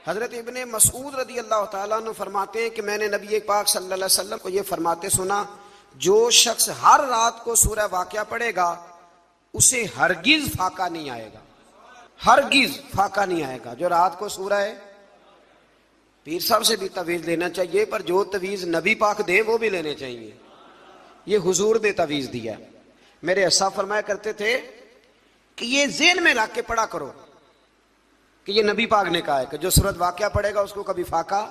حضرت ابن مسعود رضی اللہ تعالیٰ عنہ فرماتے ہیں کہ میں نے نبی پاک صلی اللہ علیہ وسلم کو یہ فرماتے سنا، جو شخص ہر رات کو سورہ واقعہ پڑھے گا اسے ہرگز فاقہ نہیں آئے گا، ہرگز فاقہ نہیں آئے گا۔ جو رات کو سورہ ہے، پیر صاحب سے بھی تویز لینا چاہیے، پر جو تویز نبی پاک دے وہ بھی لینے چاہیے، یہ حضور نے تویز دیا۔ میرے اسا فرمایا کرتے تھے کہ یہ ذہن میں رکھ کے پڑھا کرو کہ یہ نبی پاک نے کہا ہے کہ جو سورۃ واقعہ پڑھے گا اس کو کبھی فاقہ،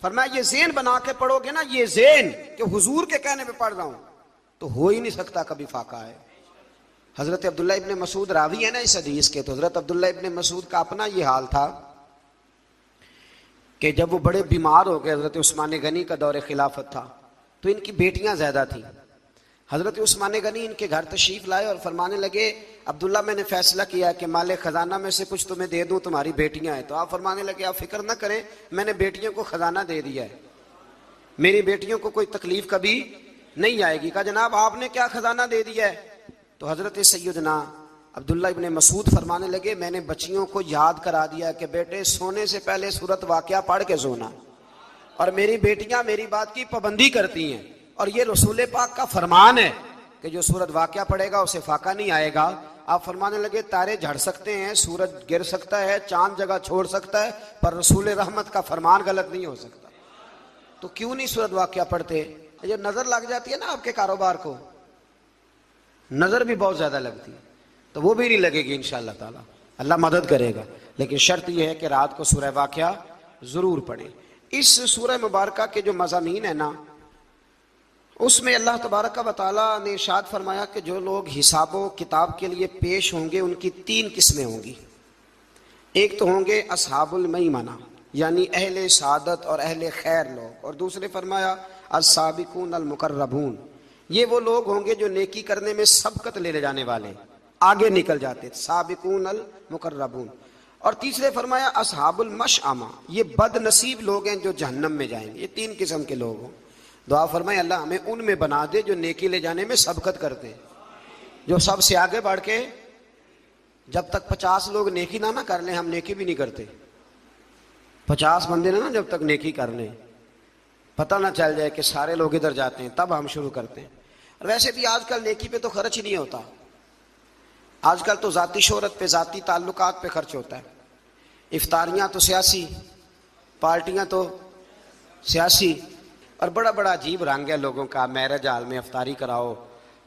فرمایا یہ ذہن بنا کے پڑھو گے نا، یہ ذہن کہ حضور کے کہنے پہ پڑھ رہا ہوں تو ہو ہی نہیں سکتا کبھی فاقہ ہے۔ حضرت عبداللہ ابن مسعود راوی ہے نا اس حدیث کے، تو حضرت عبداللہ ابن مسعود کا اپنا یہ حال تھا کہ جب وہ بڑے بیمار ہو گئے، حضرت عثمان غنی کا دور خلافت تھا، تو ان کی بیٹیاں زیادہ تھیں۔ حضرت عثمان غنی ان کے گھر تشریف لائے اور فرمانے لگے، عبداللہ میں نے فیصلہ کیا کہ مال خزانہ میں سے کچھ تمہیں دے دوں، تمہاری بیٹیاں ہیں۔ تو آپ فرمانے لگے آپ فکر نہ کریں، میں نے بیٹیوں کو خزانہ دے دیا ہے، میری بیٹیوں کو کوئی تکلیف کبھی نہیں آئے گی۔ کہا جناب آپ نے کیا خزانہ دے دیا ہے؟ تو حضرت سیدنا عبداللہ ابن مسعود فرمانے لگے میں نے بچیوں کو یاد کرا دیا کہ بیٹے سونے سے پہلے سورۃ واقعہ پڑھ کے سونا، اور میری بیٹیاں میری بات کی پابندی کرتی ہیں، اور یہ رسول پاک کا فرمان ہے کہ جو سورۃ واقعہ پڑھے گا اسے فاقہ نہیں آئے گا۔ آپ فرمانے لگے تارے جھڑ سکتے ہیں، سورج گر سکتا ہے، چاند جگہ چھوڑ سکتا ہے، پر رسول رحمت کا فرمان غلط نہیں ہو سکتا۔ تو کیوں نہیں سورۃ واقعہ پڑھتے؟ یہ نظر لگ جاتی ہے نا آپ کے کاروبار کو، نظر بھی بہت زیادہ لگتی ہے، تو وہ بھی نہیں لگے گی انشاءاللہ تعالی، اللہ مدد کرے گا، لیکن شرط یہ ہے کہ رات کو سورہ واقعہ ضرور پڑھیں۔ اس سورہ مبارکہ کے جو مضامین ہیں نا، اس میں اللہ تبارک و تعالیٰ نے ارشاد فرمایا کہ جو لوگ حساب و کتاب کے لیے پیش ہوں گے ان کی 3 قسمیں ہوں گی۔ ایک تو ہوں گے اصحاب المیمنہ، یعنی اہل سعادت اور اہل خیر لوگ، اور دوسرے فرمایا السابقون المقربون، یہ وہ لوگ ہوں گے جو نیکی کرنے میں سبقت لے جانے والے، آگے نکل جاتے، سابقون المقربون۔ اور تیسرے فرمایا اصحاب المشأمہ، یہ بد نصیب لوگ ہیں جو جہنم میں جائیں گے۔ یہ 3 قسم کے لوگ ہوں۔ دعا فرمائے اللہ ہمیں ان میں بنا دے جو نیکی لے جانے میں سبقت کرتے ہیں، جو سب سے آگے بڑھ کے جب تک 50 لوگ نیکی نہ کر لیں ہم نیکی بھی نہیں کرتے۔ 50 بندے نا جب تک نیکی کر لیں، پتہ نہ چل جائے کہ سارے لوگ ادھر جاتے ہیں، تب ہم شروع کرتے ہیں۔ اور ویسے بھی آج کل نیکی پہ تو خرچ ہی نہیں ہوتا، آج کل تو ذاتی شہرت پہ، ذاتی تعلقات پہ خرچ ہوتا ہے۔ افطاریاں تو سیاسی، پارٹیاں تو سیاسی، اور بڑا بڑا عجیب رنگ ہے لوگوں کا، میرج ہال میں افطاری کراؤ،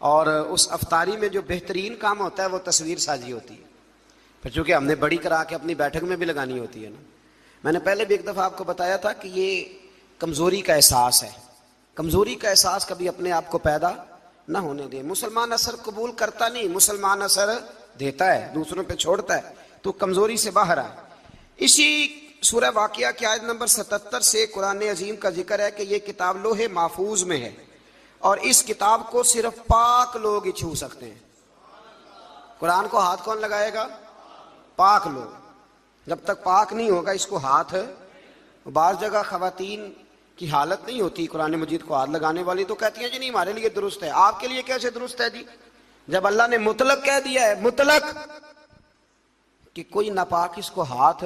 اور اس افطاری میں جو بہترین کام ہوتا ہے وہ تصویر سازی ہوتی ہے، پھر چونکہ ہم نے بڑی کرا کے اپنی بیٹھک میں بھی لگانی ہوتی ہے نا۔ میں نے پہلے بھی ایک دفعہ آپ کو بتایا تھا کہ یہ کمزوری کا احساس ہے، کمزوری کا احساس کبھی اپنے آپ کو پیدا نہ ہونے دیں۔ مسلمان اثر قبول کرتا نہیں، مسلمان اثر دیتا ہے، دوسروں پہ چھوڑتا ہے، تو کمزوری سے باہر آئے۔ اسی سورہ واقعہ کی آیت نمبر 77 سے قرآن عظیم کا ذکر ہے کہ یہ کتاب لوح محفوظ میں ہے، اور اس کتاب کو صرف پاک لوگ ہی چھو سکتے ہیں۔ قرآن کو ہاتھ کون لگائے گا؟ پاک لوگ۔ جب تک پاک نہیں ہوگا اس کو ہاتھ، بعض جگہ خواتین کی حالت نہیں ہوتی قرآن مجید کو ہاتھ لگانے والی، تو کہتی ہیں جی نہیں ہمارے لیے درست ہے۔ آپ کے لیے کیسے درست ہے جی؟ جب اللہ نے مطلق کہہ دیا ہے، مطلق، کہ کوئی ناپاک اس کو ہاتھ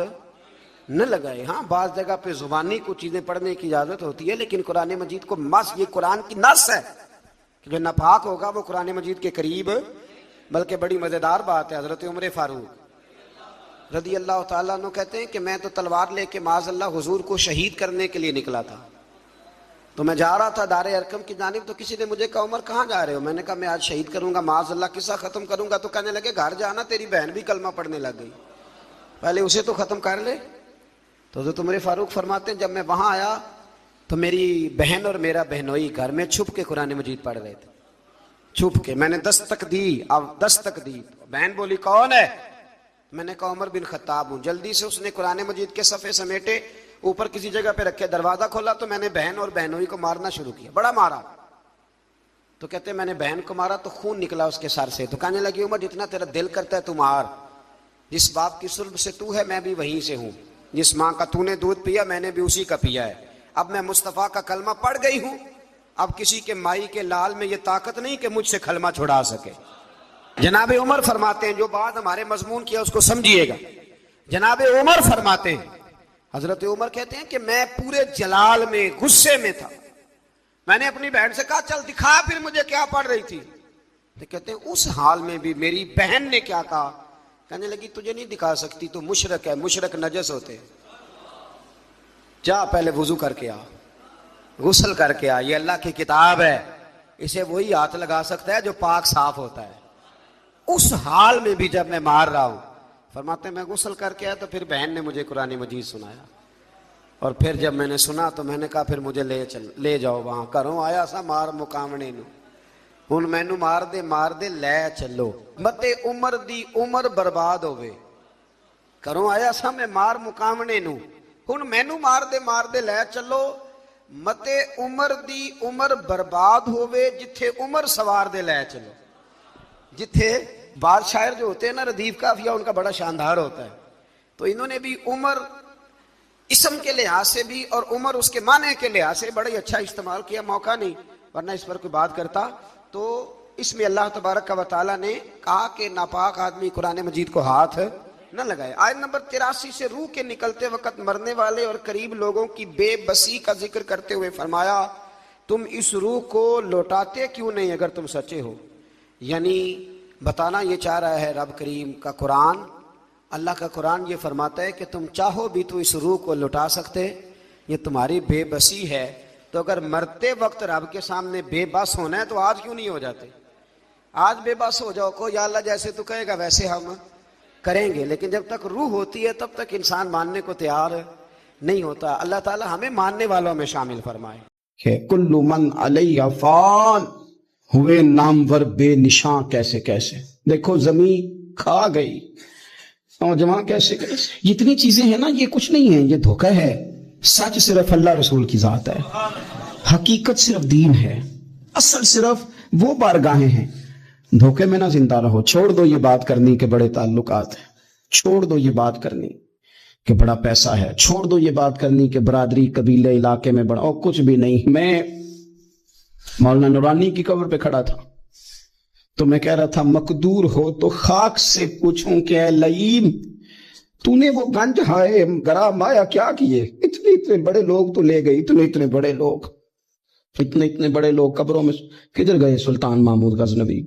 نہ لگائے۔ ہاں بعض جگہ پہ زبانی کچھ چیزیں پڑھنے کی اجازت ہوتی ہے، لیکن قرآن مجید کو یہ قرآن کی نص ہے کہ جو ناپاک ہوگا وہ قرآن مجید کے قریب۔ بلکہ بڑی مزیدار بات ہے، حضرت عمر فاروق رضی اللہ تعالیٰ عنہ کہتے ہیں کہ میں تو تلوار لے کے معاذ اللہ حضور کو شہید کرنے کے لیے نکلا تھا، تو میں جا رہا تھا دار ارقم کی جانب، تو کسی نے مجھے کہا عمر کہاں جا رہے ہو؟ میں نے کہا میں آج شہید کروں گا، معاذ اللہ قصہ ختم کروں گا۔ تو کہنے لگے گھر جانا، تیری بہن بھی کلمہ پڑھنے لگ گئی، پہلے اسے تو ختم کر لے۔ تو حضرت عمر فاروق فرماتے ہیں جب میں وہاں آیا تو میری بہن اور میرا بہنوئی گھر میں چھپ کے قرآن مجید پڑھ رہے تھے، چھپ کے۔ میں نے دستک دی، اب دستک دی، بہن بولی کون ہے؟ میں نے کہا عمر بن خطاب ہوں۔ جلدی سے اس نے قرآن مجید کے صفحے سمیٹے، اوپر کسی جگہ پہ رکھے، دروازہ کھولا تو میں نے بہن اور بہنوئی کو مارنا شروع کیا، بڑا مارا۔ تو کہتے میں نے بہن کو مارا تو خون نکلا اس کے سر سے، تو کہنے لگی عمر جتنا تیرا دل کرتا ہے تو مار، جس باپ کی سلب سے تو ہے میں بھی وہیں سے ہوں، جس ماں کا تو نے دودھ پیا میں نے بھی اسی کا پیا ہے۔ اب میں مصطفیٰ کا کلمہ پڑھ گئی ہوں، اب کسی کے مائی کے لال میں یہ طاقت نہیں کہ مجھ سے کلمہ چھڑا سکے۔ جناب عمر فرماتے ہیں، جو بات ہمارے مضمون کیا اس کو سمجھیے گا، جناب عمر فرماتے ہیں حضرت عمر کہتے ہیں کہ میں پورے جلال میں غصے میں تھا. میں نے اپنی بہن سے کہا چل دکھا پھر مجھے کیا پڑھ رہی تھی. تو کہتے ہیں اس حال میں بھی میری بہن نے کیا کہا, کہنے لگی تجھے نہیں دکھا سکتی, تو مشرک ہے, مشرک نجس ہوتے, جا پہلے وضو کر کے آ, غسل کر کے آ, یہ اللہ کی کتاب ہے, اسے وہی ہاتھ لگا سکتا ہے جو پاک صاف ہوتا ہے. اس حال میں بھی جب میں مار رہا ہوں, فرماتے ہیں میں غسل کر کے آیا تو پھر بہن نے مجھے قرآن مجید سنایا, اور پھر جب میں نے سنا تو میں نے کہا پھر مجھے لے جاؤ وہاں, کروں آیا سا مار مقامنے نو, ہن مینو مار دے لے چلو, متے عمر دی عمر برباد ہوئے. کروں آیا سا میں مار مقامنے نو, ہن مینو مار دے لے چلو, متے عمر دی عمر برباد ہوئے, جتھے عمر سوار دے لے چلو. جتھے بعض شاعر جو ہوتے ہیں نا ردیف قافیہ ان کا بڑا شاندار ہوتا ہے, تو انہوں نے بھی عمر اسم کے لحاظ سے بھی اور عمر اس کے معنی کے لحاظ سے بڑا ہی اچھا استعمال کیا. موقع نہیں ورنہ اس پر کوئی بات کرتا. تو اس میں اللہ تبارک و تعالیٰ نے کہا کہ ناپاک آدمی قرآن مجید کو ہاتھ نہ لگائے. آیت نمبر 83 سے روح کے نکلتے وقت مرنے والے اور قریب لوگوں کی بے بسی کا ذکر کرتے ہوئے فرمایا تم اس روح کو لوٹاتے کیوں نہیں اگر تم سچے ہو. یعنی بتانا یہ چاہ رہا ہے رب کریم کا قرآن, اللہ کا قرآن یہ فرماتا ہے کہ تم چاہو بھی تو اس روح کو لوٹا سکتے, یہ تمہاری بے بسی ہے. تو اگر مرتے وقت رب کے سامنے بے بس ہونا ہے تو آج کیوں نہیں ہو جاتے؟ آج بے بس ہو جاؤ کو یا اللہ جیسے تو کہے گا ویسے ہم کریں گے, لیکن جب تک روح ہوتی ہے تب تک انسان ماننے کو تیار نہیں ہوتا. اللہ تعالی ہمیں ماننے والوں میں شامل فرمائے. کہ کل من علیہ فان, ہوئے نامور بے نشان کیسے کیسے. دیکھو زمین کھا گئی, نوجوان کیسے کیسے, جتنی چیزیں ہیں نا یہ کچھ نہیں ہے, یہ دھوکہ ہے. سچ صرف اللہ رسول کی ذات ہے, حقیقت صرف دین ہے, اصل صرف وہ بارگاہیں ہیں. دھوکے میں نہ زندہ رہو. چھوڑ دو یہ بات کرنی کہ بڑے تعلقات ہیں, چھوڑ دو یہ بات کرنی کہ بڑا پیسہ ہے, چھوڑ دو یہ بات کرنی کہ برادری قبیلے علاقے میں بڑا, اور کچھ بھی نہیں. میں مولانا نورانی کی قبر پہ کھڑا تھا تو میں کہہ رہا تھا مقدور ہو تو خاک سے پوچھوں کہ اے لئیم تو نے وہ گنج ہائے گرا مایا کیا کیے. اتنے بڑے لوگ تو لے گئی, اتنے بڑے لوگ, اتنے بڑے لوگ قبروں میں کدھر گئے؟ سلطان محمود غزنوی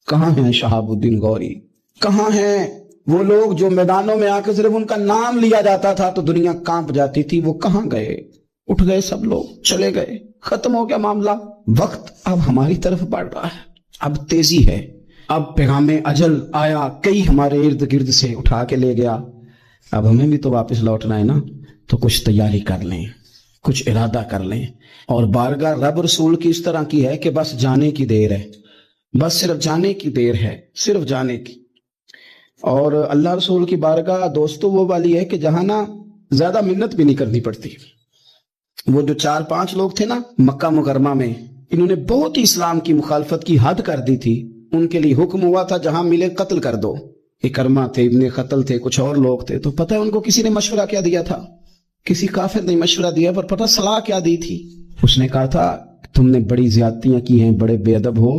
کہاں ہیں؟ شہاب الدین غوری کہاں ہیں؟ وہ لوگ جو میدانوں میں آ کے صرف ان کا نام لیا جاتا تھا تو دنیا کانپ جاتی تھی, وہ کہاں گئے؟ اٹھ گئے سب لوگ, چلے گئے, ختم ہو گیا معاملہ. وقت اب ہماری طرف بڑھ رہا ہے, اب تیزی ہے, اب پیغام اجل آیا, کئی ہمارے ارد گرد سے اٹھا کے لے گیا. اب ہمیں بھی تو واپس لوٹنا ہے نا, تو کچھ تیاری کر لیں, کچھ ارادہ کر لیں. اور بارگاہ رب رسول کی اس طرح کی ہے کہ بس جانے کی دیر ہے, بس صرف جانے کی دیر ہے, صرف جانے کی. اور اللہ رسول کی بارگاہ دوستو وہ والی ہے کہ جہاں نا زیادہ منت بھی نہیں کرنی پڑتی. وہ جو 4-5 لوگ تھے نا مکہ مکرمہ میں, انہوں نے بہت ہی اسلام کی مخالفت کی حد کر دی تھی. ان کے لیے حکم ہوا تھا جہاں ملے قتل کر دو. اکرمہ تھے, ابن قتل تھے, کچھ اور لوگ تھے. تو پتہ ہے ان کو کسی نے مشورہ کیا دیا تھا؟ کسی کافر نے مشورہ دیا, پر پتہ صلاح کیا دی تھی؟ اس نے کہا تھا تم نے بڑی زیادتیاں کی ہیں, بڑے بے ادب ہو,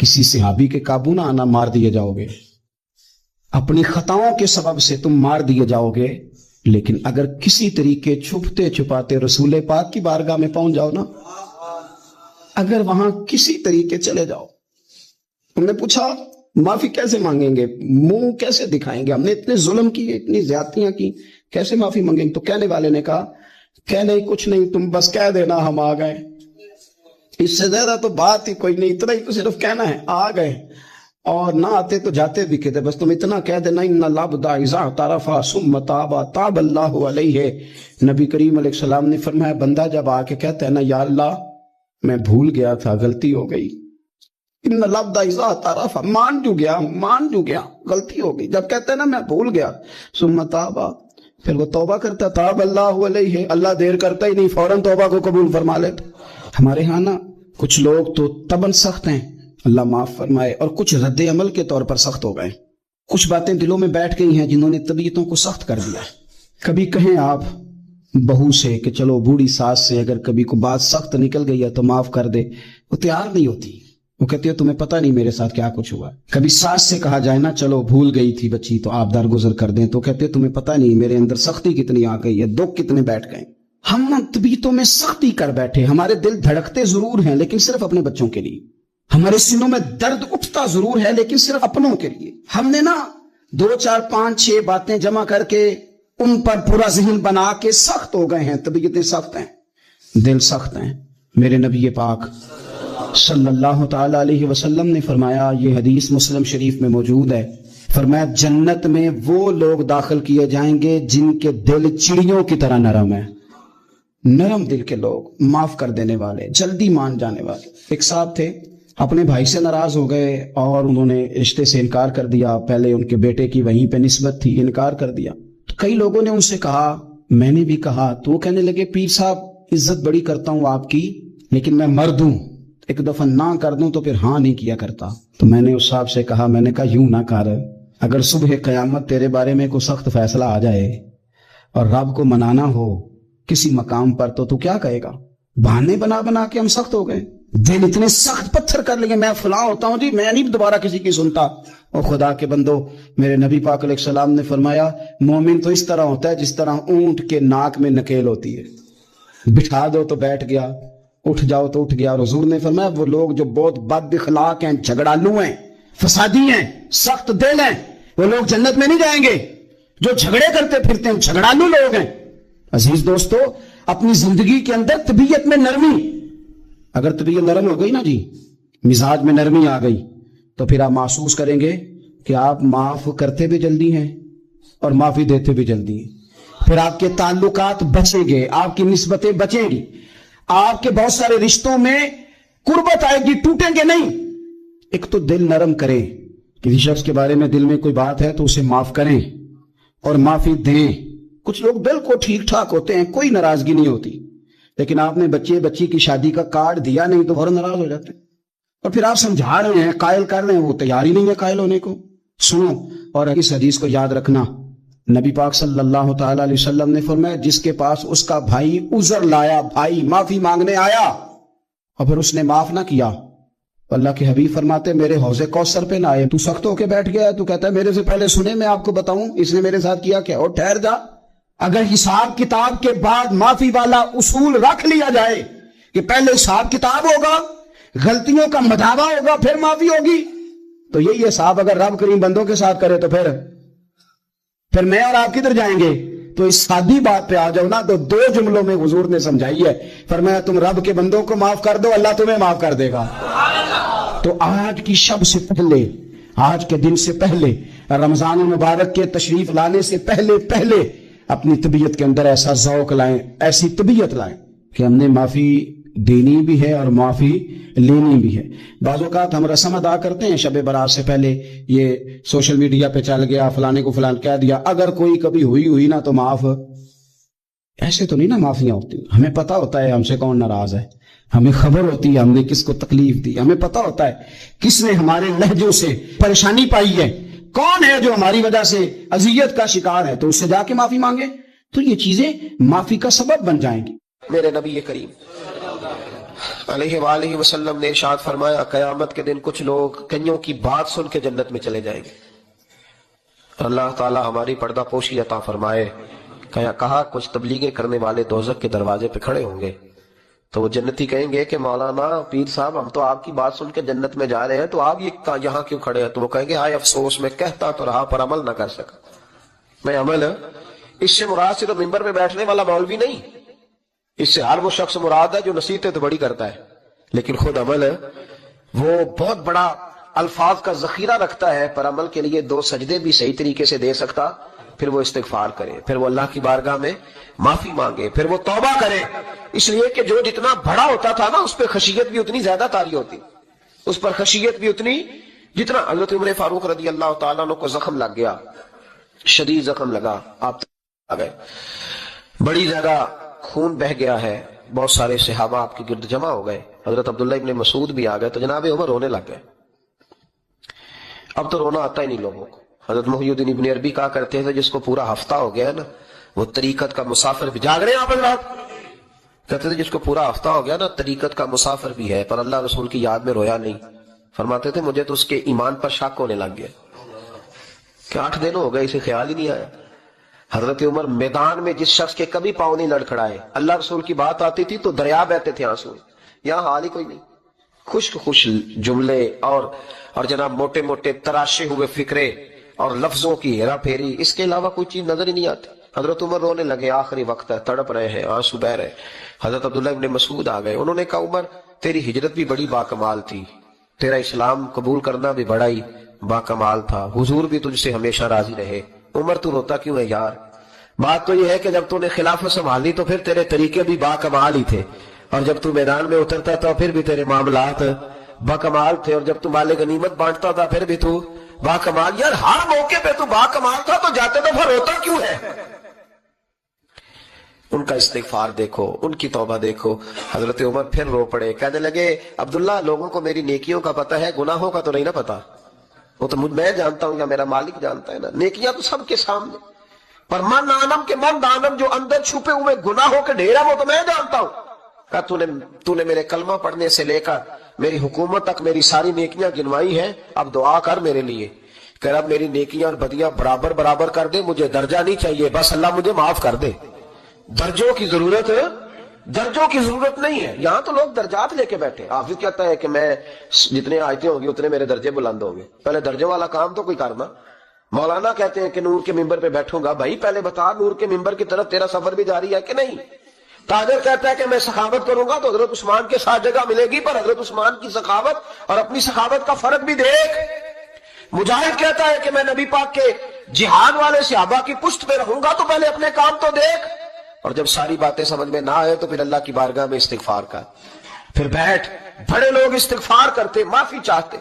کسی صحابی کے قابو نہ آنا, مار دیے جاؤ گے. اپنی خطاؤں کے سبب سے تم مار دیے جاؤ گے, لیکن اگر کسی طریقے چھپتے چھپاتے رسول پاک کی بارگاہ میں پہنچ جاؤ نا, اگر وہاں کسی طریقے چلے جاؤ. ہم نے پوچھا معافی کیسے مانگیں گے, منہ کیسے دکھائیں گے, ہم نے اتنے ظلم کیے, اتنی زیادتیاں کی, کیسے معافی مانگیں گے؟ تو کہنے والے نے کہا کہ نہیں کچھ نہیں, تم بس کہہ دینا ہم آ گئے. اس سے زیادہ تو بات ہی کوئی نہیں, اتنا ہی تو صرف کہنا ہے آ گئے, اور نہ آتے تو جاتے بھی کہتے, بس تم اتنا کہہ دینا ان العبد اذا اعترف ثم تاب تاب اللہ علیہ. نبی کریم علیہ السلام نے فرمایا بندہ جب آ کے کہتا ہے نا یا اللہ میں بھول گیا تھا, غلطی ہو گئی, ان العبد اذا اعترف, مان جو گیا, غلطی ہو گئی, جب کہتا ہے نا میں بھول گیا, ثم تاب, پھر وہ توبہ کرتا, تاب اللہ علیہ, اللہ دیر کرتا ہی نہیں, فوراً توبہ کو قبول فرما لیتا. ہمارے ہاں نا کچھ لوگ تو تباً سخت ہیں, اللہ معاف فرمائے, اور کچھ رد عمل کے طور پر سخت ہو گئے. کچھ باتیں دلوں میں بیٹھ گئی ہیں جنہوں نے طبیعتوں کو سخت کر دیا. کبھی کہیں آپ بہو سے کہ چلو بوڑھی ساس سے اگر کبھی کو بات سخت نکل گئی ہے تو معاف کر دے, وہ تیار نہیں ہوتی, وہ کہتی ہے تمہیں پتہ نہیں میرے ساتھ کیا کچھ ہوا. کبھی ساس سے کہا جائے نا چلو بھول گئی تھی بچی تو آپ درگزر کر دیں, تو کہتے تمہیں پتہ نہیں میرے اندر سختی کتنی آ گئی ہے, دکھ کتنے بیٹھ گئے. ہم طبیعتوں میں سختی کر بیٹھے, ہمارے دل دھڑکتے ضرور ہیں لیکن صرف اپنے بچوں کے لیے, ہمارے سینوں میں درد اٹھتا ضرور ہے لیکن صرف اپنوں کے لیے. ہم نے نا 2 4 5 6 باتیں جمع کر کے ان پر پورا ذہن بنا کے سخت ہو گئے ہیں. طبیعتیں سخت ہیں, دل سخت ہیں. میرے نبی پاک صلی اللہ تعالی علیہ وسلم نے فرمایا, یہ حدیث مسلم شریف میں موجود ہے, فرمایا جنت میں وہ لوگ داخل کیے جائیں گے جن کے دل چڑیوں کی طرح نرم ہے. نرم دل کے لوگ, معاف کر دینے والے, جلدی مان جانے والے. ایک صاحب تھے, اپنے بھائی سے ناراض ہو گئے اور انہوں نے رشتے سے انکار کر دیا. پہلے ان کے بیٹے کی وہیں پہ نسبت تھی, انکار کر دیا. تو کئی لوگوں نے ان سے کہا, میں نے بھی کہا, تو وہ کہنے لگے پیر صاحب عزت بڑی کرتا ہوں آپ کی لیکن میں مرد ہوں, ایک دفعہ نہ کر دوں تو پھر ہاں نہیں کیا کرتا. تو میں نے اس صاحب سے کہا, میں نے کہا یوں نہ کر, اگر صبح قیامت تیرے بارے میں کوئی سخت فیصلہ آ جائے اور رب کو منانا ہو کسی مقام پر تو کیا کہے گا؟ بہانے بنا بنا کے ہم سخت ہو گئے, دل اتنے سخت پتھر کر لیں گے, میں فلاں ہوتا ہوں جی, میں نہیں دوبارہ کسی کی سنتا. اور خدا کے بندو, میرے نبی پاک علیہ السلام نے فرمایا مومن تو اس طرح ہوتا ہے جس طرح اونٹ کے ناک میں نکیل ہوتی ہے, بٹھا دو تو بیٹھ گیا, اٹھ جاؤ تو اٹھ گیا. اور حضور نے فرمایا وہ لوگ جو بہت بد اخلاق ہیں, جھگڑالو ہیں, فسادی ہیں, سخت دل ہیں, وہ لوگ جنت میں نہیں جائیں گے. جو جھگڑے کرتے پھرتے ہیں جھگڑالو لوگ ہیں. عزیز دوستو, اپنی زندگی کے اندر طبیعت میں نرمی, اگر طبیعت نرم ہو گئی نا جی, مزاج میں نرمی آ گئی, تو پھر آپ محسوس کریں گے کہ آپ معاف کرتے بھی جلدی ہیں اور معافی دیتے بھی جلدی ہیں. پھر آپ کے تعلقات بچیں گے, آپ کی نسبتیں بچیں گی, آپ کے بہت سارے رشتوں میں قربت آئے گی, ٹوٹیں گے نہیں. ایک تو دل نرم کریں, کسی شخص کے بارے میں دل میں کوئی بات ہے تو اسے معاف کریں اور معافی دیں. کچھ لوگ دل کو ٹھیک ٹھاک ہوتے ہیں, کوئی ناراضگی نہیں ہوتی, لیکن آپ نے بچی کی شادی کا کارڈ دیا نہیں تو فوراً ناراض ہو جاتے ہیں. اور پھر آپ سمجھا رہے ہیں, قائل کر رہے ہیں, وہ تیار ہی نہیں ہے قائل ہونے کو. سنو, اور اس حدیث کو یاد رکھنا, نبی پاک صلی اللہ تعالی علیہ وسلم نے فرمایا جس کے پاس اس کا بھائی عذر لایا, بھائی معافی مانگنے آیا اور پھر اس نے معاف نہ کیا, اللہ کے حبیب فرماتے میرے حوض کوثر پہ نہ آئے. تو سخت ہو کے بیٹھ گیا, تو کہتا ہے میرے سے پہلے سنے, میں آپ کو بتاؤں اس نے میرے ساتھ کیا کیا. اور ٹھہر جا, اگر حساب کتاب کے بعد معافی والا اصول رکھ لیا جائے کہ پہلے حساب کتاب ہوگا, غلطیوں کا مداوع ہوگا, پھر معافی ہوگی, تو یہی حساب اگر رب کریم بندوں کے ساتھ کرے تو پھر میں اور آپ کدھر جائیں گے. تو اس سادی بات پہ آ جاؤ نا, تو 2 جملوں میں حضور نے سمجھائی ہے, فرمایا تم رب کے بندوں کو معاف کر دو, اللہ تمہیں معاف کر دے گا. تو آج کی شب سے پہلے, آج کے دن سے پہلے, رمضان المبارک کے تشریف لانے سے پہلے اپنی طبیعت کے اندر ایسا ذوق لائیں, ایسی طبیعت لائیں کہ ہم نے معافی دینی بھی ہے اور معافی لینی بھی ہے. بعض اوقات ہم رسم ادا کرتے ہیں شب برات سے پہلے, یہ سوشل میڈیا پہ چل گیا, فلانے کو فلان کہہ دیا, اگر کوئی کبھی ہوئی نا تو معاف. ایسے تو نہیں نا معافیاں ہوتی. ہمیں پتا ہوتا ہے ہم سے کون ناراض ہے, ہمیں خبر ہوتی ہے ہم نے کس کو تکلیف دی, ہمیں پتا ہوتا ہے کس نے ہمارے لہجوں سے پریشانی پائی ہے, کون ہے جو ہماری وجہ سے اذیت کا شکار ہے, تو اس سے جا کے معافی مانگے, تو یہ چیزیں معافی کا سبب بن جائیں گی. میرے نبی کریم علیہ وآلہ وسلم نے ارشاد فرمایا قیامت کے دن کچھ لوگ کئیوں کی بات سن کے جنت میں چلے جائیں گے. اللہ تعالی ہماری پردہ پوشی عطا فرمائے. کہا کچھ تبلیغیں کرنے والے دوزخ کے دروازے پہ کھڑے ہوں گے تو وہ جنتی کہیں گے کہ مولانا پیر صاحب ہم تو آپ کی بات سن کے جنت میں جا رہے ہیں, تو آپ یہاں کیوں کھڑے ہیں؟ تو وہ کہیں گے ہائے افسوس, میں کہتا تو رہا پر عمل نہ کر سکا. میں عمل, اس سے مراد صرف ممبر میں بیٹھنے والا مولوی نہیں, اس سے ہر وہ شخص مراد ہے جو نصیحتیں تو بڑی کرتا ہے لیکن خود عمل ہے وہ بہت بڑا الفاظ کا ذخیرہ رکھتا ہے, پر عمل کے لیے 2 سجدے بھی صحیح طریقے سے دے سکتا, پھر وہ استغفار کرے, پھر وہ اللہ کی بارگاہ میں معافی مانگے, پھر وہ توبہ کرے. اس لیے کہ جو جتنا بڑا ہوتا تھا نا اس پہ خشیت بھی اتنی زیادہ طاری ہوتی, اس پر خشیت بھی اتنی, جتنا حضرت عمر فاروق رضی اللہ تعالیٰ عنہ کو زخم لگ گیا, شدید زخم لگا, آپ آ گئے, بڑی زیادہ خون بہ گیا ہے, بہت سارے صحابہ آپ کے گرد جمع ہو گئے, حضرت عبداللہ ابن مسعود بھی آ گئے, تو جناب عمر رونے لگ گئے. اب تو رونا آتا ہی نہیں لوگوں کو. حضرت محی الدین ابن عربی کہا کرتے تھے جس کو پورا ہفتہ ہو گیا ہے نا وہ طریقت کا مسافر بھی, جاگ رہے ہیں آپ حضرات, کہتے تھے جس کو پورا ہفتہ ہو گیا نا طریقت کا مسافر بھی ہے, پر اللہ رسول کی یاد میں رویا نہیں. فرماتے تھے مجھے تو اس کے ایمان پر شک ہونے لگ گیا کہ 8 دن ہو گئے اسے خیال ہی نہیں آیا. حضرت عمر میدان میں جس شخص کے کبھی پاؤں نہیں لڑکھڑائے، اللہ رسول کی بات آتی تھی تو دریا بہتے تھے آنسو. یہاں حال ہی کوئی نہیں، خوش جملے اور جناب موٹے موٹے تراشے ہوئے فکرے اور لفظوں کی ہیرا پھیری، اس کے علاوہ کوئی چیز نظر ہی نہیں آتی. حضرت عمر رونے لگے، آخری وقت ہے، تڑپ رہے ہیں، آنسو بہ رہے. حضرت عبداللہ ابن مسعود آ گئے. انہوں نے کہا عمر تیری ہجرت بھی بڑی باکمال تھی، تیرا اسلام قبول کرنا بھی بڑا ہی باکمال تھا، حضور بھی تجھ سے ہمیشہ راضی رہے. عمر تو روتا کیوں ہے یار؟ بات تو یہ ہے کہ جب تو نے خلافت سنبھالی تو پھر تیرے طریقے بھی باکمال ہی تھے، اور جب تو میدان میں اترتا تھا پھر بھی تیرے معاملات باکمال تھے، اور جب تو مال غنیمت بانٹتا تھا پھر بھی تو باکمال. یار ہر موقع پہ تو باکمال تھا تو جاتے دفعہ روتا کیوں ہے؟ ان کا استغفار دیکھو، ان کی توبہ دیکھو. حضرت عمر پھر رو پڑے، کہنے لگے عبداللہ لوگوں کو میری نیکیوں کا پتہ ہے، گناہوں کا تو نہیں نا پتا. وہ تو میں جانتا ہوں یا میرا مالک جانتا ہے نا. نیکیاں تو سب کے سامنے، پر من آنم کے من دانم جو اندر چھپے ہوئے گناہوں کے ڈھیر ہے وہ تو میں جانتا ہوں. کہا تو نے میرے کلمہ پڑھنے سے لے کر میری حکومت تک میری ساری نیکیاں گنوائی ہیں، اب دعا کر میرے لیے کہ رب میری نیکیاں اور بدیاں برابر کر دے، مجھے درجہ نہیں چاہیے، بس اللہ مجھے معاف کر دے. درجوں کی ضرورت نہیں ہے. یہاں تو لوگ درجات لے کے بیٹھے. حافظ کہتا ہے کہ میں جتنے آیتیں ہوں گی اتنے میرے درجے بلند ہوں گے. پہلے درجے والا کام تو کوئی کرنا. مولانا کہتے ہیں کہ نور کے ممبر پہ بیٹھوں گا، بھائی پہلے بتا نور کے ممبر کی طرف تیرا سفر بھی جاری ہے کہ نہیں. تاجر کہتا ہے کہ میں سخاوت کروں گا تو حضرت عثمان کے ساتھ جگہ ملے گی، پر حضرت عثمان کی سخاوت اور اپنی سخاوت کا فرق بھی دیکھ. مجاہد کہتا ہے کہ میں نبی پاک کے جہاد والے صحابہ کی پشت پہ رہوں گا تو پہلے اپنے کام تو دیکھ. اور جب ساری باتیں سمجھ میں نہ آئے تو پھر اللہ کی بارگاہ میں استغفار کر، پھر بیٹھ. بڑے لوگ استغفار کرتے، معافی چاہتے،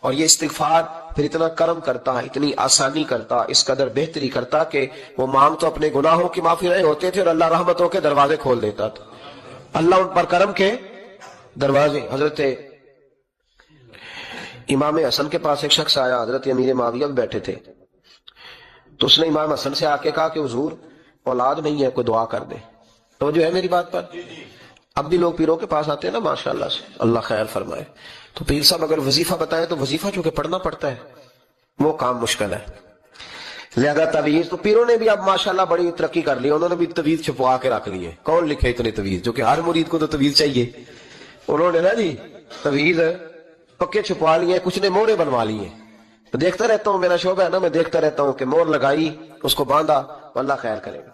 اور یہ استغفار پھر اتنا کرم کرتا، اتنی آسانی کرتا، اس قدر بہتری کرتا کہ وہ مانگ تو اپنے گناہوں کی معافی رہے ہوتے تھے اور اللہ رحمتوں کے دروازے کھول دیتا تھا. اللہ ان پر کرم کے دروازے. حضرت امام حسن کے پاس ایک شخص آیا، حضرت امیر معاویہ بھی بیٹھے تھے، تو اس نے امام حسن سے آ کے کہا کہ حضور اولاد نہیں ہے، کوئی دعا کر دے. تو جو ہے میری بات پر اب بھی لوگ پیروں کے پاس آتے ہیں نا، ماشاءاللہ سے اللہ خیر فرمائے. تو پیر صاحب اگر وظیفہ بتائے تو وظیفہ چونکہ پڑھنا پڑتا ہے وہ کام مشکل ہے، لہذا تعویذ تو پیروں نے بھی اب ماشاءاللہ بڑی ترقی کر لی، انہوں نے بھی تعویذ چھپوا کے رکھ لی ہے. کون لکھے اتنی تعویذ، جو کہ ہر مرید کو تو تعویذ چاہیے. انہوں نے نا جی تعویذ پکے چھپوا لیے، کچھ نے مہرے بنوا لی ہیں. تو دیکھتا رہتا ہوں، میرا شعبہ ہے نا، میں دیکھتا رہتا ہوں کہ مہر لگائی، اس کو باندھا، اللہ خیر کرے گا.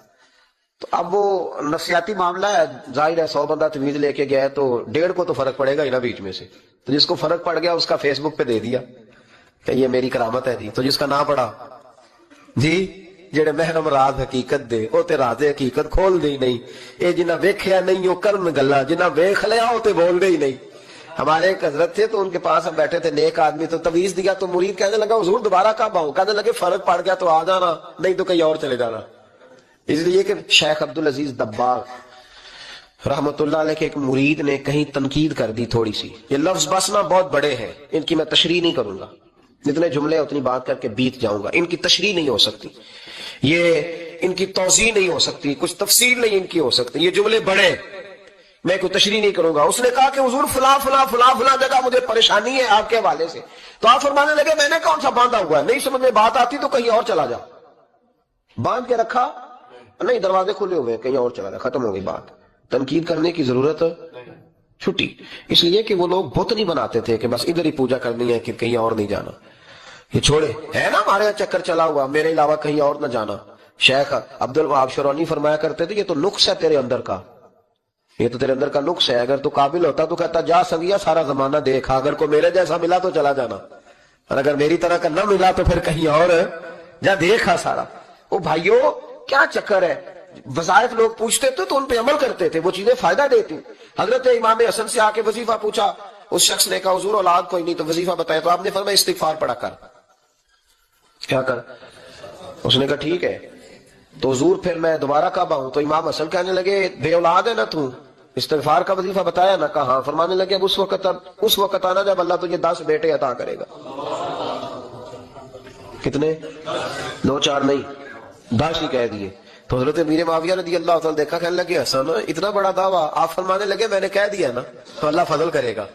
تو اب وہ نفسیاتی معاملہ ہے، ظاہر ہے 100 بندہ تعویذ لے کے گیا ہے تو 1.5 کو تو فرق پڑے گا ہی نا بیچ میں سے. تو جس کو فرق پڑ گیا اس کا فیس بک پہ دے دیا کہ یہ میری کرامت ہے جی. تو جس کا نہ پڑا جی جڑے محرم راز حقیقت دے او تے راز حقیقت کھول دے ہی نہیں. اے جنہ ویکھیا نہیں او کرن گلا، جنہ ویکھ لیا او تے بول دے ہی نہیں. ہمارے ایک حضرت تھے تو ان کے پاس ہم بیٹھے تھے، نیک آدمی، تو تعویذ دیا تو مرید کہنے لگا حضور دوبارہ کب آؤں؟ کہنے لگے فرق پڑ گیا تو آ جانا، نہیں تو کہیں اور چلے جانا. اس لیے کہ شیخ عبدالعزیز دباغ رحمت اللہ علیہ کے ایک مرید نے کہیں تنقید کر دی تھوڑی سی. یہ لفظ بس نا بہت بڑے ہیں، ان کی میں تشریح نہیں کروں گا، جتنے جملے اتنی بات کر کے بیت جاؤں گا. ان کی تشریح نہیں ہو سکتی، یہ ان کی توضیح نہیں ہو سکتی، کچھ تفصیل نہیں ان کی ہو سکتی. یہ جملے بڑے، میں کوئی تشریح نہیں کروں گا. اس نے کہا کہ حضور فلاں فلاں فلاں فلاں جگہ مجھے پریشانی ہے آپ کے حوالے سے. تو آپ فرمانے لگے میں نے کون سا باندھا ہوا ہے، نہیں سمجھ میں بات آتی تو کہیں اور چلا جا. باندھ کے رکھا نہیں، دروازے کھلے ہوئے کہیں اور چلا جا، ختم ہو گئی بات. تنقید کرنے کی ضرورت چھٹی. اس لیے کہ وہ لوگ بت نہیں بناتے تھے کہ بس ادھر ہی پوجا کرنی ہے کہ کہیں اور نہیں جانا. یہ چھوڑے ہے نا ہمارے یہاں چکر چلا ہوا، میرے علاوہ کہیں اور نہ جانا. شیخ عبد الوہاب شرونی فرمایا کرتے تھے یہ تو نقص ہے تیرے اندر کا، یہ تو تیرے اندر کا نقص ہے. اگر تو قابل ہوتا تو کہتا جا سنگیا سارا زمانہ دیکھا، اگر کوئی میرے جیسا ملا تو چلا جانا، اور اگر میری طرح کا نہ ملا تو پھر کہیں اور جا دیکھا سارا. او بھائیو کیا چکر ہے؟ وظائف لوگ پوچھتے تھے تو ان پہ عمل کرتے تھے، وہ چیزیں فائدہ دیتی. حضرت امام حسن سے آ کے وظیفہ پوچھا، اس شخص نے کہا حضور اولاد کوئی نہیں تو وظیفہ بتایا. تو آپ نے فرمایا استغفار پڑھا کر. کیا کر؟ اس نے کہا ٹھیک ہے. تو حضور پھر میں دوبارہ کب آؤں؟ تو امام حسن کہنے لگے بے اولاد ہے نا تو، استغفار کا وظیفہ بتایا نا؟ کہا ہاں. فرمانے لگے اب اس وقت آنا جب اللہ تجھے 10 بیٹے عطا کرے گا. کتنے؟ 2 4 نہیں، 10 ہی کہہ دیے. تو حضرت امیر معاویہ رضی اللہ تعالیٰ دیکھا، کہنے لگے حسن اتنا بڑا دعویٰ. آپ فرمانے لگے میں نے کہہ دیا نا تو اللہ فضل کرے گا.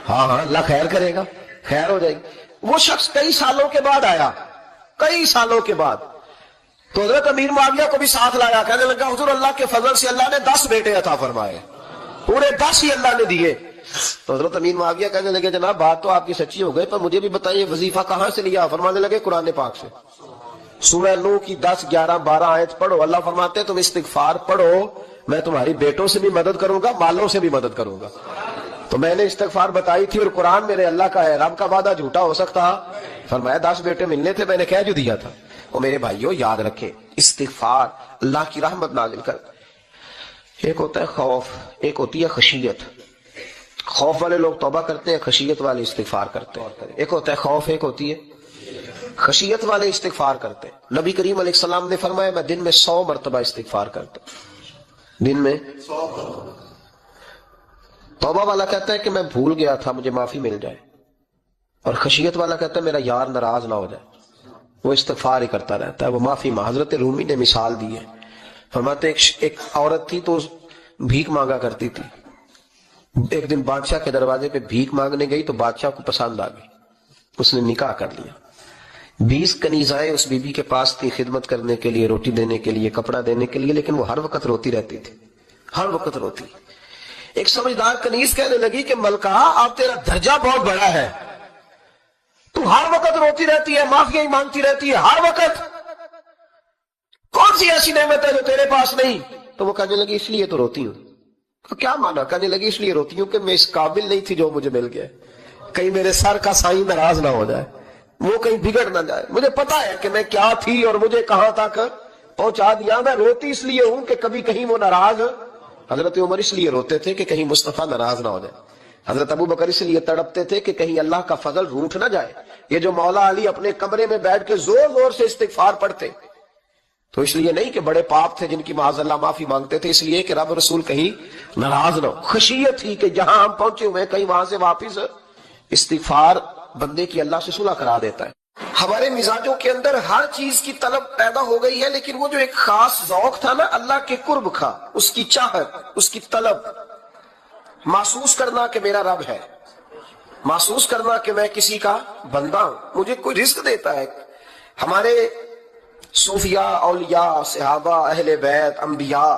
ہاں ہاں اللہ خیر کرے گا، خیر ہو جائے گی. وہ شخص کئی سالوں کے بعد آیا, کئی سالوں کے بعد, تو حضرت امیر معاویہ کو بھی ساتھ لایا. کہنے لگا حضور اللہ کے فضل سے اللہ نے 10 بیٹے عطا فرمائے, پورے 10 ہی اللہ نے دیے. تو حضرت امیر معاویہ کہنے لگے جناب بات تو آپ کی سچی ہو گئی, پر مجھے بھی بتائیے وظیفہ کہاں سے لیا؟ فرمانے لگے قرآن پاک سے. سورہ نوح کی 10, 11, 12 آیت پڑھو. اللہ فرماتے ہیں تم استغفار پڑھو, میں تمہاری بیٹوں سے بھی مدد کروں گا, مالوں سے بھی مدد کروں گا. تو میں نے استغفار بتائی تھی, اور قرآن میرے اللہ کا ہے, رب کا وعدہ جھوٹا ہو سکتا؟ فرمایا 10 بیٹے ملنے تھے, میں نے کہہ جو دیا تھا. وہ میرے بھائیوں یاد رکھیں, استغفار اللہ کی رحمت نازل کر. ایک ہوتا ہے خوف, ایک ہوتی ہے خشیت. خوف والے لوگ توبہ کرتے ہیں, خشیت والے استغفار کرتے ہیں. ایک ہوتا ہے خوف, ایک ہوتی ہے خشیت والے استغفار کرتے ہیں. نبی کریم علیہ السلام نے فرمایا میں دن میں 100 مرتبہ استغفار کرتا ہوں, دن میں 100. توبہ والا کہتا ہے کہ میں بھول گیا تھا, مجھے معافی مل جائے. اور خشیت والا کہتا ہے میرا یار ناراض نہ ہو جائے, وہ استغفار ہی کرتا رہتا ہے, وہ معافی. حضرت رومی نے مثال دی ہے, فرماتے ایک عورت تھی تو بھیک مانگا کرتی تھی. ایک دن بادشاہ کے دروازے پہ بھیک مانگنے گئی تو بادشاہ کو پسند آ گئی, اس نے نکاح کر لیا. 20 کنیزائیں اس بی بی کے پاس تھی خدمت کرنے کے لیے, روٹی دینے کے لیے, کپڑا دینے کے لیے, لیکن وہ ہر وقت روتی رہتی تھی, ہر وقت روتی. ایک سمجھدار کنیز کہنے لگی کہ ملکہ آپ تیرا درجہ بہت بڑا ہے, تو ہر وقت روتی رہتی ہے, معافیاں ہی مانگتی رہتی ہے ہر وقت, کون سی ایسی نعمت ہے جو تیرے پاس نہیں؟ تو وہ کہنے لگی اس لیے تو روتی ہوں. کیا مانا؟ کہنے لگی اس لیے روتی ہوں کہ میں اس قابل نہیں تھی جو مجھے مل گیا, کہیں میرے سر کا سائیں ناراض نہ ہو جائے, وہ کہیں بگڑ نہ جائے. مجھے پتا ہے کہ میں کیا تھی اور مجھے کہاں تک پہنچا دیا. میں روتی اس لیے ہوں کہ کبھی کہیں وہ ناراض. حضرت عمر اس لیے روتے تھے کہ کہیں مصطفیٰ ناراض نہ ہو جائے. حضرت ابو بکر اس لیے تڑپتے تھے کہ کہیں اللہ کا فضل روٹھ نہ جائے. یہ جو مولا علی اپنے کمرے میں بیٹھ کے زور زور سے استغفار پڑھتے, تو اس لیے نہیں کہ بڑے پاپ تھے جن کی معاذ اللہ معافی مانگتے تھے, اس لیے کہ رب رسول کہیں ناراض نہ ہو. خشیت تھی کہ جہاں ہم پہنچے ہوئے کہیں وہاں سے واپس. استغفار بندے کی اللہ سے صلح کرا دیتا ہے. ہمارے مزاجوں کے اندر ہر چیز کی طلب پیدا ہو گئی ہے, لیکن وہ جو ایک خاص ذوق تھا نا اللہ کے قرب کا, اس کی چاہت, اس کی طلب, محسوس کرنا کہ میرا رب ہے, محسوس کرنا کہ میں کسی کا بندہ ہوں, مجھے کوئی رزق دیتا ہے. ہمارے صوفیاء, اولیاء, صحابہ, اہل بیت, انبیاء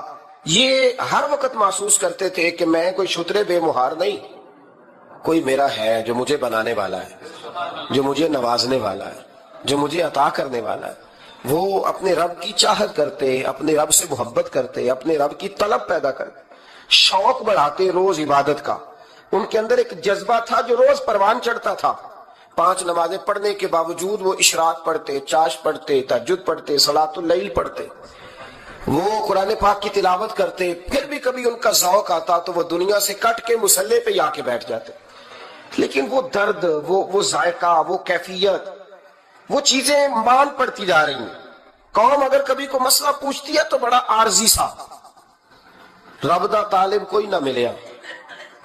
یہ ہر وقت محسوس کرتے تھے کہ میں کوئی شترے بے مہار نہیں, کوئی میرا ہے جو مجھے بنانے والا ہے, جو مجھے نوازنے والا ہے, جو مجھے عطا کرنے والا ہے. وہ اپنے رب کی چاہت کرتے, اپنے رب سے محبت کرتے, اپنے رب کی طلب پیدا کرتے, شوق بڑھاتے روز عبادت کا. ان کے اندر ایک جذبہ تھا جو روز پروان چڑھتا تھا. 5 نمازیں پڑھنے کے باوجود وہ اشراق پڑھتے, چاش پڑھتے, تہجد پڑھتے, صلاۃ اللیل پڑھتے, وہ قرآن پاک کی تلاوت کرتے. پھر بھی کبھی ان کا ذوق آتا تو وہ دنیا سے کٹ کے مصلے پہ آ کے بیٹھ جاتے. لیکن وہ درد, وہ ذائقہ, وہ کیفیت, وہ چیزیں مان پڑتی جا رہی ہیں. قوم اگر کبھی کو مسئلہ پوچھتی ہے تو بڑا عارضی سا, رب دا طالب کوئی نہ ملیا,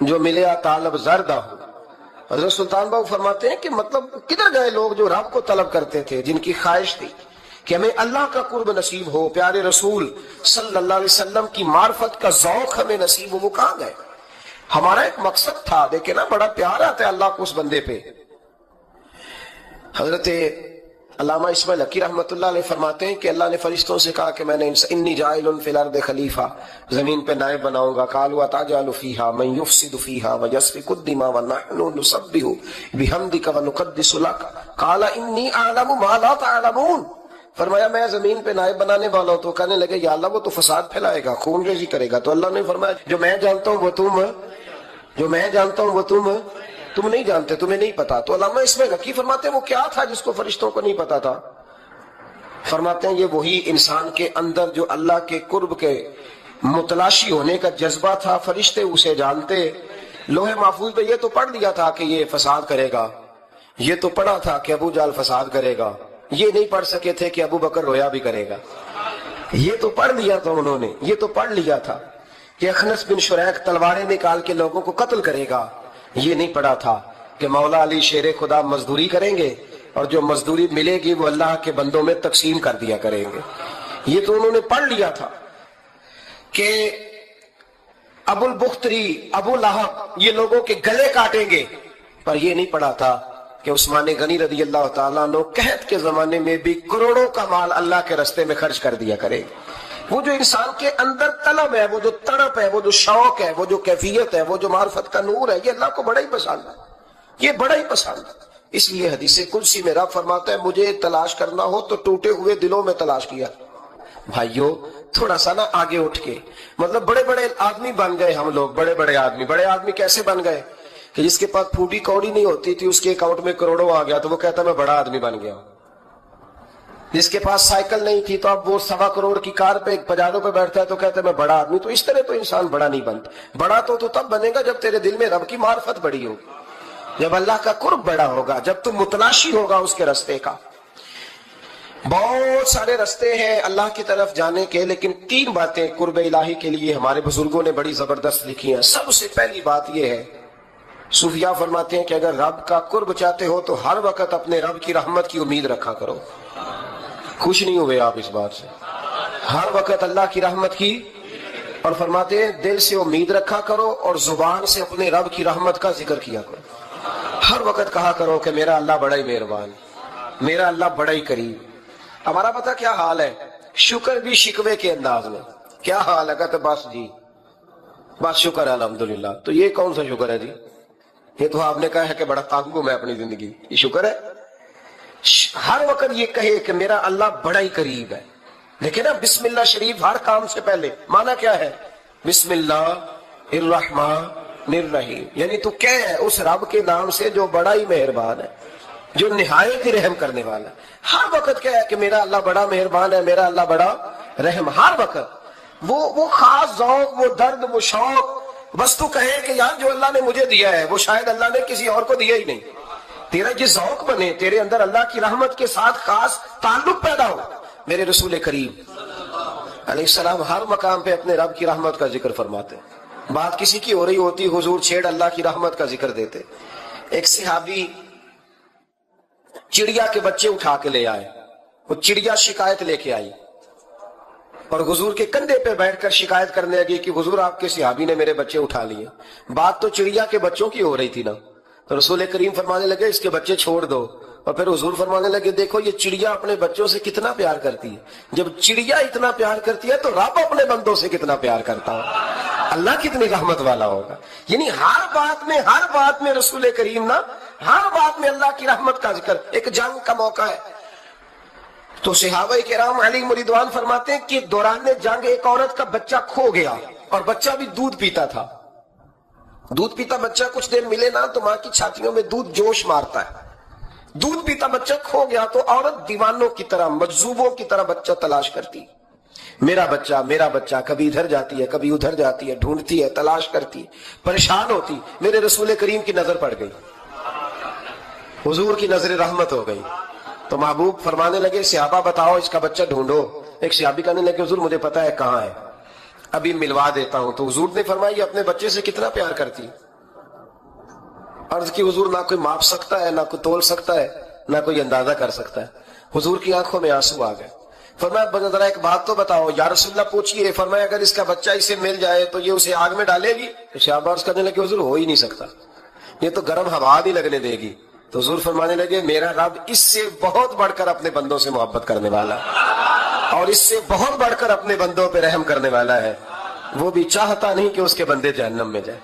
جو ملیا طالب زردہ ہو. حضرت سلطان باؤ فرماتے ہیں کہ مطلب کدھر گئے لوگ جو رب کو طلب کرتے تھے, جن کی خواہش تھی کہ ہمیں اللہ کا قرب نصیب ہو, پیارے رسول صلی اللہ علیہ وسلم کی معرفت کا ذوق ہمیں نصیب ہو. وہ کہاں گئے؟ ہمارا ایک مقصد تھا, دیکھیں نا بڑا پیار آتا ہے اللہ کو اس بندے پہ. حضرت علامہ اسماعیل حقی رحمۃ اللہ علیہ فرماتے ہیں کہ اللہ نے فرشتوں سے کہا کہ میں نے انی جاعل فی الارض خلیفہ, زمین پہ نائب بناؤں گا. قالوا اتجعل فیہا من یفسد فیہا ویسفک الدماء ونحن نسبح بحمدک ونقدس لک قال انی اعلم ما لا تعلمون. فرمایا میں زمین پہ نائب بنانے والا ہوں. تو کہنے لگے یا اللہ وہ تو فساد پھیلائے گا, خون ریزی کرے گا. تو اللہ نے فرمایا جو میں جانتا ہوں وہ تم, جو میں جانتا ہوں وہ تم نہیں جانتے, تمہیں نہیں پتا. تو علامہ اسماعیل حقی فرماتے ہیں وہ کیا تھا جس کو فرشتوں کو نہیں پتا تھا؟ فرماتے ہیں یہ وہی انسان کے اندر جو اللہ کے قرب کے متلاشی ہونے کا جذبہ تھا. فرشتے اسے جانتے. لوح محفوظ پہ یہ تو پڑھ لیا تھا کہ یہ فساد کرے گا, یہ تو پڑھا تھا کہ ابو جہل فساد کرے گا, یہ نہیں پڑھ سکے تھے کہ ابو بکر رویا بھی کرے گا. یہ تو پڑھ لیا تھا انہوں نے, یہ تو پڑھ لیا تھا کہ اخنس بن شریک تلواریں نکال کے لوگوں کو قتل کرے گا. یہ نہیں پڑھا تھا کہ مولا علی شیر خدا مزدوری کریں گے اور جو مزدوری ملے گی وہ اللہ کے بندوں میں تقسیم کر دیا کریں گے. یہ تو انہوں نے پڑھ لیا تھا کہ ابو البختری, ابو لہب یہ لوگوں کے گلے کاٹیں گے, پر یہ نہیں پڑھا تھا کہ کہ عثمان غنی رضی اللہ تعالیٰ عنہ قحط کے زمانے میں بھی کروڑوں کا مال اللہ کے راستے میں خرچ کر دیا کرے. وہ جو انسان کے اندر طلب ہے، وہ جو تڑپ ہے، وہ جو شوق ہے، وہ جو کیفیت ہے، وہ جو معرفت کا نور ہے، یہ اللہ کو بڑا ہی پسند ہے، یہ بڑا ہی پسند ہے. اس لیے حدیث قدسی میں رب فرماتا ہے مجھے تلاش کرنا ہو تو ٹوٹے ہوئے دلوں میں تلاش کیا. بھائیو تھوڑا سا نا آگے اٹھ کے، مطلب بڑے بڑے آدمی بن گئے ہم لوگ، بڑے آدمی کیسے بن گئے کہ جس کے پاس پھوٹی کوڑی نہیں ہوتی تھی اس کے اکاؤنٹ میں کروڑوں آ گیا تو وہ کہتا میں بڑا آدمی بن گیا. جس کے پاس سائیکل نہیں تھی تو اب وہ 1.25 کروڑ کی کار پہ پجاروں پہ بیٹھتا ہے تو کہتا ہے میں بڑا آدمی. تو اس طرح تو انسان بڑا نہیں بنتا. بڑا تو تب بنے گا جب تیرے دل میں رب کی معرفت بڑی ہوگی، جب اللہ کا قرب بڑا ہوگا، جب تم متلاشی ہوگا اس کے راستے کا. بہت سارے راستے ہیں اللہ کی طرف جانے کے، لیکن 3 باتیں قرب الہی کے لیے ہمارے بزرگوں نے بڑی زبردست لکھی ہیں. سب سے پہلی بات یہ ہے، صوفیاء فرماتے ہیں کہ اگر رب کا قرب چاہتے ہو تو ہر وقت اپنے رب کی رحمت کی امید رکھا کرو. خوش نہیں ہوئے آپ اس بات سے؟ ہر وقت اللہ کی رحمت کی، اور فرماتے ہیں دل سے امید رکھا کرو اور زبان سے اپنے رب کی رحمت کا ذکر کیا کرو. ہر وقت کہا کرو کہ میرا اللہ بڑا ہی مہربان، میرا اللہ بڑا ہی قریب. ہمارا پتہ کیا حال ہے؟ شکر بھی شکوے کے انداز میں. کیا حال ہے؟ کہتے بس جی بس شکر ہے الحمدللہ. تو یہ کون سا شکر ہے جی؟ یہ تو آپ نے کہا ہے کہ بڑا تنگ ہوں میں اپنی زندگی، یہ شکر ہے؟ ہر وقت یہ کہے کہ میرا اللہ بڑا ہی قریب ہے. دیکھیں نا بسم اللہ شریف ہر کام سے پہلے معنی کیا ہے؟ بسم اللہ الرحمن الرحیم، یعنی تو کہہ ہے اس رب کے نام سے جو بڑا ہی مہربان ہے، جو نہایت ہی رحم کرنے والا ہے. ہر وقت کہہ ہے کہ میرا اللہ بڑا مہربان ہے، میرا اللہ بڑا رحم. ہر وقت وہ خاص ذوق، وہ درد، وہ شوق، بس تو کہے کہ یار جو اللہ نے مجھے دیا ہے وہ شاید اللہ نے کسی اور کو دیا ہی نہیں. تیرا یہ ذوق بنے، تیرے اندر اللہ کی رحمت کے ساتھ خاص تعلق پیدا ہو. میرے رسول کریم علیہ السلام ہر مقام پہ اپنے رب کی رحمت کا ذکر فرماتے. بات کسی کی ہو رہی ہوتی حضور چھیڑ اللہ کی رحمت کا ذکر دیتے. ایک صحابی چڑیا کے بچے اٹھا کے لے آئے. وہ چڑیا شکایت لے کے آئی اور حضور کے کندھے پہ بیٹھ کر شکایت کرنے لگی کہ حضور آپ کے صحابی نے میرے بچے اٹھا لیے. بات تو چڑیا کے بچوں کی ہو رہی تھی نا. تو رسول کریم فرمانے لگے اس کے بچے چھوڑ دو. اور پھر حضور فرمانے لگے دیکھو یہ چڑیا اپنے بچوں سے کتنا پیار کرتی ہے. جب چڑیا اتنا پیار کرتی ہے تو رب اپنے بندوں سے کتنا پیار کرتا ہو، اللہ کتنی رحمت والا ہوگا. یعنی ہر بات میں رسول کریم نا، ہر بات میں اللہ کی رحمت کا ذکر. ایک جنگ کا موقع ہے تو صحابہ کرام علیہم رضوان فرماتے ہیں کہ دوران جنگ ایک عورت کا بچہ کھو گیا اور بچہ بھی دودھ پیتا تھا. دودھ پیتا بچہ کچھ دیر ملے نا تو ماں کی چھاتیوں میں دودھ جوش مارتا ہے. دودھ پیتا بچہ کھو گیا تو عورت دیوانوں کی طرح، مجذوبوں کی طرح بچہ تلاش کرتی. میرا بچہ، کبھی ادھر جاتی ہے کبھی ادھر جاتی ہے، ڈھونڈتی ہے، تلاش کرتی، پریشان ہوتی. میرے رسول کریم کی نظر پڑ گئی، حضور کی نظر رحمت ہو گئی. تو محبوب فرمانے لگے صحابہ بتاؤ اس کا بچہ ڈھونڈو. ایک صحابی کہنے لگے حضور مجھے پتا ہے کہاں ہے، ابھی ملوا دیتا ہوں. تو حضور نے فرمایا یہ اپنے بچے سے کتنا پیار کرتی. عرض کی حضور نہ کوئی ماپ سکتا ہے، نہ کوئی تول سکتا ہے، نہ کوئی اندازہ کر سکتا ہے. حضور کی آنکھوں میں آنسو آ گئے. فرمایا ذرا ایک بات تو بتاؤ. یا رسول اللہ پوچھیے. فرمایا اگر اس کا بچہ اسے مل جائے تو یہ اسے آگ میں ڈالے گی؟ صحابہ عرض کرنے لگے حضور ہو ہی نہیں سکتا، یہ تو گرم ہوا بھی لگنے دے گی. تو حضور فرمانے لگے میرا رب اس سے بہت بڑھ کر اپنے بندوں سے محبت کرنے والا ہے اور اس سے بہت بڑھ کر اپنے بندوں پہ رحم کرنے والا ہے. وہ بھی چاہتا نہیں کہ اس کے بندے جہنم میں جائے،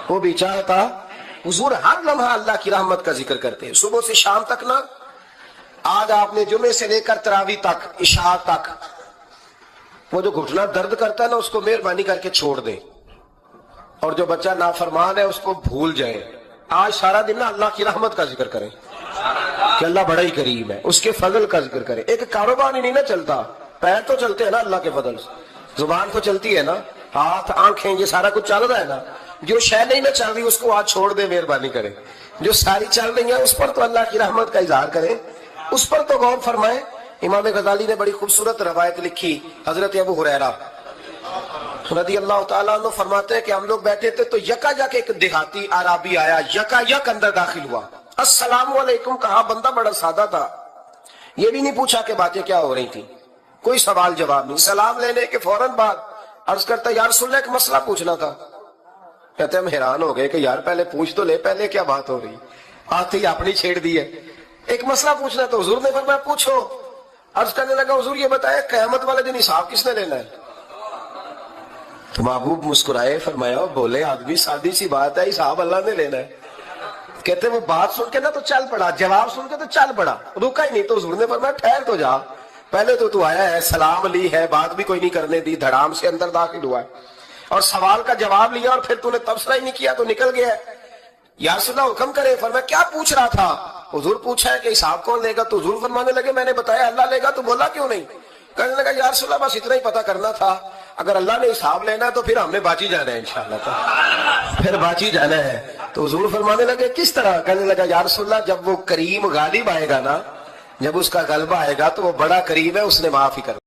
وہ بھی چاہتا. حضور ہر لمحہ اللہ کی رحمت کا ذکر کرتے ہیں، صبح سے شام تک نا. آج آپ نے جمعے سے لے کر تراویح تک، عشاء تک، وہ جو گھٹنا درد کرتا ہے نا اس کو مہربانی کر کے چھوڑ دیں، اور جو بچہ نافرمان ہے اس کو بھول جائے. آج سارا دن نا اللہ کی رحمت کا ذکر کریں کہ اللہ بڑا ہی کریم ہے، اس کے فضل کا ذکر کریں. ایک کاروبار ہی نہیں نا چلتا، پیر تو چلتے ہیں نا اللہ کے فضل سے، زبان تو چلتی ہے نا، ہاتھ آنکھیں یہ سارا کچھ چل رہا ہے نا. جو شے نہیں نہ چل رہی اس کو آج چھوڑ دے، مہربانی کریں. جو ساری چل رہی ہیں اس پر تو اللہ کی رحمت کا اظہار کریں، اس پر تو غور فرمائیں. امام غزالی نے بڑی خوبصورت روایت لکھی. حضرت ابو ہریرہ رضی اللہ تعالیٰ عنہ فرماتے ہیں کہ ہم لوگ بیٹھے تھے تو یکا یک ایک دیہاتی عرابی آیا، یکا یک اندر داخل ہوا. السلام علیکم کہا. بندہ بڑا سادہ تھا، یہ بھی نہیں پوچھا کہ باتیں کیا ہو رہی تھی، کوئی سوال جواب نہیں. سلام لینے کے فوراً بعد عرض کرتا یا رسول اللہ ایک مسئلہ پوچھنا تھا. کہتے ہم حیران ہو گئے کہ یار پہلے پوچھ تو لے، پہلے کیا بات ہو رہی. آتے ہی اپنی چھیڑ دی ہے. ایک مسئلہ پوچھنا تو حضور نے فرمایا پوچھو. عرض کرنے لگا حضور یہ بتائے قیامت والے دن حساب کس نے لینا ہے؟ تو محبوب مسکرائے فرمایا بولے آدمی سادی سی بات ہے, حساب اللہ نے لینا ہے. کہتے وہ بات سن کے نا تو چل پڑا, جواب سن کے تو چل پڑا, رکا ہی نہیں. تو حضور نے فرمایا ٹھہر تو جا, پہلے تو آیا ہے, سلام لی ہے, بات بھی کوئی نہیں کرنے دی, دھڑام سے اندر داخل ہوا ہے اور سوال کا جواب لیا اور پھر تو نے تبصرہ ہی نہیں کیا تو نکل گیا ہے. یا رسول اللہ حکم کرے. فرمایا کیا پوچھ رہا تھا؟ حضور پوچھا ہے کہ حساب کون لے گا. تو حضور فرمانے لگے میں نے بتایا اللہ لے گا. تو بولا کیوں نہیں؟ کہنے لگا یا رسول اللہ بس اتنا ہی پتا کرنا تھا, اگر اللہ نے حساب لینا ہے تو پھر ہم نے باچی جانا ہے انشاءاللہ, پھر باچی جانا ہے. تو حضور فرمانے لگے کس طرح؟ کہنے لگا یا رسول اللہ جب وہ کریم غالب آئے گا نا, جب اس کا غلبہ آئے گا تو وہ بڑا کریم ہے, اس نے معاف ہی کر